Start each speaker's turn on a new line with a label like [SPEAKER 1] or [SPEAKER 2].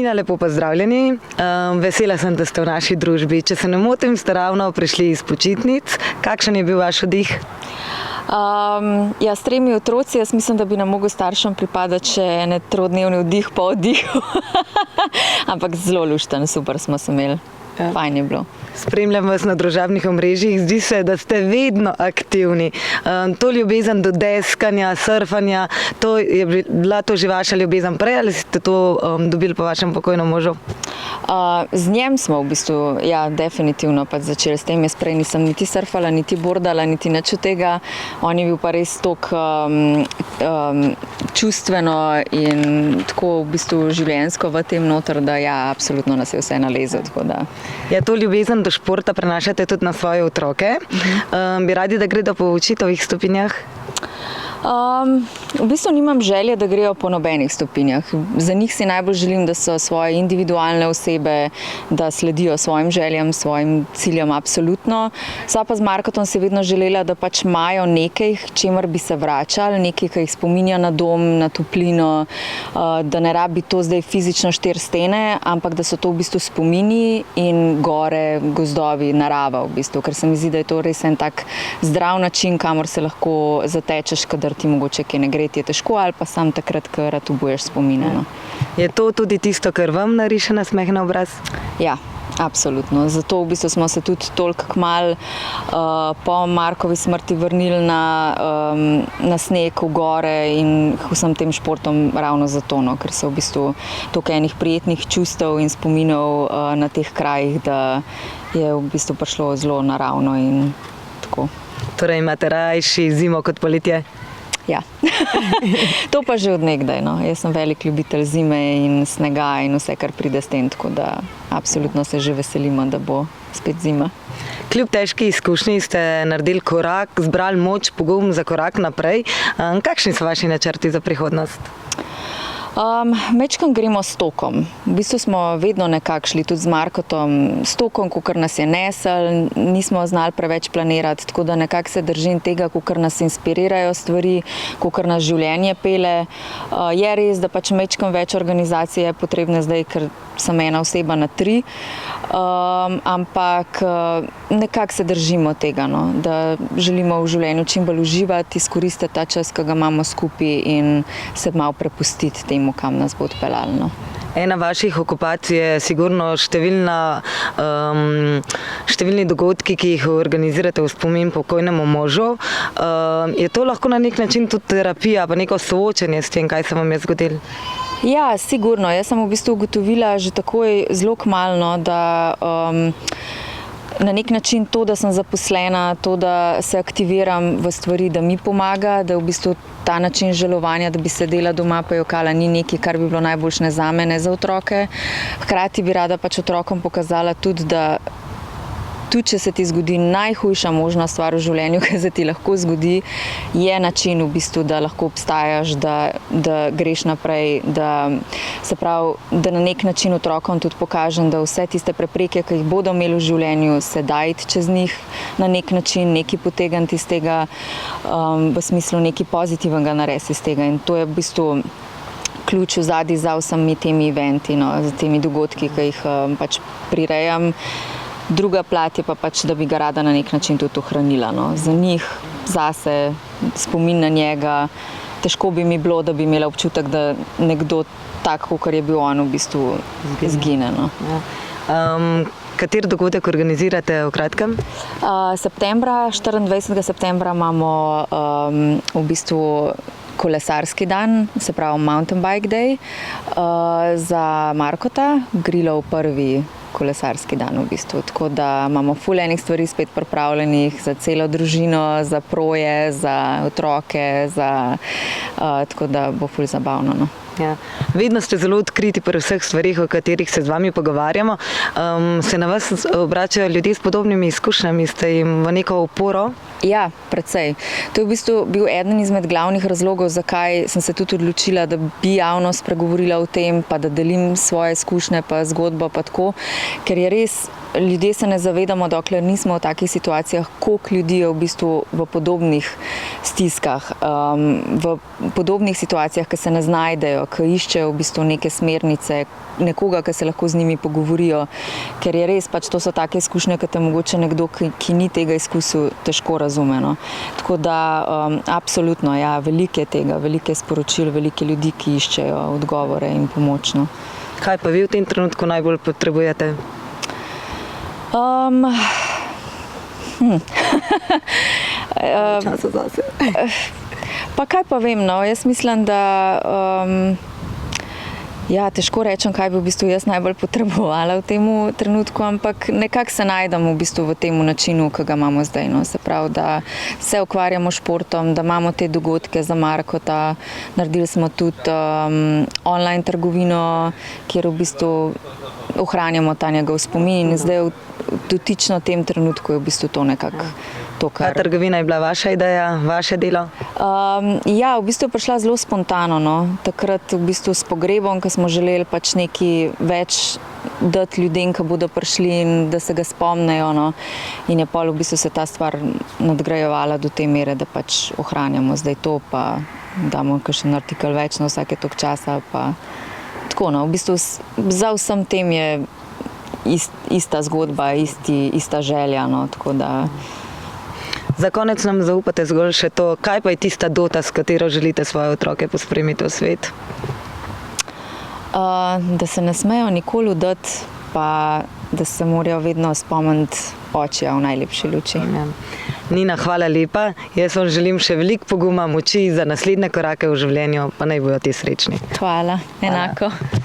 [SPEAKER 1] Tina, lepo pozdravljeni. Vesela sem, da ste v naši družbi. Če se ne motim, ste ravno prišli iz počitnic. Kakšen je bil vaš oddih?
[SPEAKER 2] Ja, s 3 otroci, jaz mislim, da bi nam mogel staršem pripadati še en 3-dnevni oddih po oddihu. Ampak zelo lušten, super smo se imeli. Fajn je bilo.
[SPEAKER 1] Spremljam vas na družabnih omrežjih, zdi se, da ste vedno aktivni. To ljubezen do deskanja, surfanja, je bila to že vaša ljubezen prej ali ste to dobili po vašem pokojnem možu?
[SPEAKER 2] Z njem smo v bistvu, ja, definitivno začeli s tem. Jaz prej nisem niti surfala, niti bordala, niti nič od tega. On je bil pa res toliko čustveno in tako v bistvu življenjsko v tem noter, da ja, absolutno nas je vse nalezel, tako da.
[SPEAKER 1] Ja, to ljubezen do športa prenašate tudi na svoje otroke. Bi radi, da gredo po očetovih stopinjah?
[SPEAKER 2] V bistvu nimam želje, da grejo po nobenih stopinjah. Za njih si najbolj želim, da so svoje individualne osebe, da sledijo svojim željam, svojim ciljem, absolutno. Sva pa z Markotom si vedno želela, da pač imajo nekaj, čemer bi se vračali, nekaj, ki jih spominja na dom, na toplino, da ne rabi to zdaj fizično 4 stene, ampak da so to v bistvu spomini in gore, gozdovi, narava v bistvu, ker se mi zdi, da je to res en tak zdrav način, kamor se lahko zatečeš, kadar ti mogoče kaj ne gre, ti je težko, ali pa sam takrat, ker rad obuješ spomine. No.
[SPEAKER 1] Je to tudi tisto, kar vam nariše nasmeh na obraz?
[SPEAKER 2] Ja, absolutno. Zato v bistvu smo se tudi toliko kmalu po Markovi smrti vrnili na sneg v gore in vsem tem športom ravno zato, no, ker so v bistvu toliko enih prijetnih čustev in spominov na teh krajih, da je v bistvu prišlo zelo naravno in tako.
[SPEAKER 1] Torej imate rajši zimo kot poletje?
[SPEAKER 2] Ja, to pa že od nekdaj. No. Jaz sem velik ljubitelj zime in snega in vse, kar pride s tem, tako da absolutno se že veselimo, da bo spet zima.
[SPEAKER 1] Kljub težki izkušnji ste naredili korak, zbrali moč, pogum za korak naprej. Kakšni so vaši načrti za prihodnost?
[SPEAKER 2] Mečkam gremo s tokom. V bistvu smo vedno nekako šli tudi z Markotom s tokom, kakor nas je nesel, nismo znali preveč planirati, tako da nekako se držim tega, kakor nas inspirirajo stvari, kakor nas življenje pele. Je res, da pač mečkam več organizacije je potrebne zdaj, ker sem ena oseba na 3, ampak nekako se držimo tega, no, da želimo v življenju čim bolj uživati, izkoristiti ta čas, ki ga imamo skupaj in se malo prepustiti temu, kam nas bo odpeljalo. No.
[SPEAKER 1] Ena vaših okupacij je sigurno številni dogodki, ki jih organizirate v spomin pokojnemu možu. Je to lahko na nek način tudi terapija, pa neko soočenje s tem, kaj se vam je zgodilo?
[SPEAKER 2] Ja, sigurno. Jaz sem v bistvu ugotovila že takoj zelo kmalu, da na nek način to, da sem zaposlena, to, da se aktiviram v stvari, da mi pomaga, da v bistvu ta način žalovanja, da bi sedela doma pa jokala, ni nekaj, kar bi bilo najboljše ne zame, ne za otroke. Hkrati bi rada pač otrokom pokazala tudi, da tudi če se ti zgodi najhujša možna stvar v življenju, ki se ti lahko zgodi, je način v bistvu, da lahko obstajaš, da greš naprej, da na nek način otrokom tudi pokažem, da vse tiste prepreke, ki jih bodo imeli v življenju, se da iti čez njih na nek način, nekaj potegniti iz tega, v smislu nekaj pozitivnega narediti iz tega. In to je v bistvu ključ v zadnji za vsemi temi eventi, no, za temi dogodki, ki jih pač prirejam. Druga plat je pa pač, da bi ga rada na nek način tudi ohranila. No. Za njih, zase, spomin na njega. Težko bi mi bilo, da bi imela občutek, da nekdo tak, kot je bil on, v bistvu izgine. No.
[SPEAKER 1] Kateri dogodek organizirate v kratkem?
[SPEAKER 2] 24. septembra imamo v bistvu kolesarski dan, se pravi Mountain Bike Day, za Markota, Grilov prvi kolesarski dan v bistvu. Tako da imamo ful enih stvari spet pripravljenih za celo družino, za proje, za otroke, tako da bo ful zabavno. No.
[SPEAKER 1] Ja. Vedno ste zelo odkriti pri vseh stvarih, o katerih se z vami pogovarjamo. Se na vas obračajo ljudje s podobnimi izkušnjami, ste jim v neko oporo?
[SPEAKER 2] Ja, precej. To je v bistvu bil eden izmed glavnih razlogov, zakaj sem se tudi odločila, da bi javno spregovorila o tem, pa da delim svoje izkušnje, pa zgodbo, pa tako, ker je res, ljudje se ne zavedamo, dokler nismo v takih situacijah, koliko ljudi je v bistvu v podobnih stiskah, v podobnih situacijah, ki se ne znajdejo, ki iščejo v bistvu neke smernice, nekoga, ki se lahko z njimi pogovorijo, ker je res, pač to so take izkušnje, ki te mogoče nekdo, ki ni tega izkusil, težko razume. No. Tako da, absolutno, ja, veliko je tega, veliko je sporočil, veliko je ljudi, ki iščejo odgovore in pomoč. No.
[SPEAKER 1] Kaj pa vi v tem trenutku najbolj potrebujete? Časa zase.
[SPEAKER 2] Pa kaj pa vem, no, jaz mislim, da ja, težko rečem, kaj bi v bistvu jaz najbolj potrebovala v tem trenutku, ampak nekako se najdemo v bistvu v tem načinu, ki ga imamo zdaj. No. Se pravi, da se ukvarjamo s športom, da imamo te dogodke za Markota, naredili smo tudi online trgovino, kjer v bistvu ohranjamo ta njegov spomin. Zdaj dotično v tem trenutku je v bistvu to nekako to, kar...
[SPEAKER 1] Ta trgovina je bila vaša ideja, vaše delo?
[SPEAKER 2] Ja, v bistvu je prišla zelo spontano. No. Takrat v bistvu s pogrebom, ko smo želeli pač nekaj več dati ljudem, ki bodo prišli in da se ga spomnejo. No. In je pol v bistvu se ta stvar nadgrajevala do te mere, da pač ohranjamo zdaj to, pa damo kakšen artikel več na vsake toliko časa. Pa tako, no. V bistvu za vsem tem je ista zgodba, ista želja. No. Tako da...
[SPEAKER 1] Za konec nam zaupate zgolj še to, kaj pa je tista dota, s katero želite svoje otroke pospremiti v svet?
[SPEAKER 2] Da se ne smejo nikoli udati, pa da se morajo vedno spomniti očija v najlepši luči.
[SPEAKER 1] Ja. Nina, hvala lepa. Jaz vam želim še veliko poguma, moči za naslednje korake v življenju, pa naj bojo ti srečni.
[SPEAKER 2] Hvala, enako. Hvala.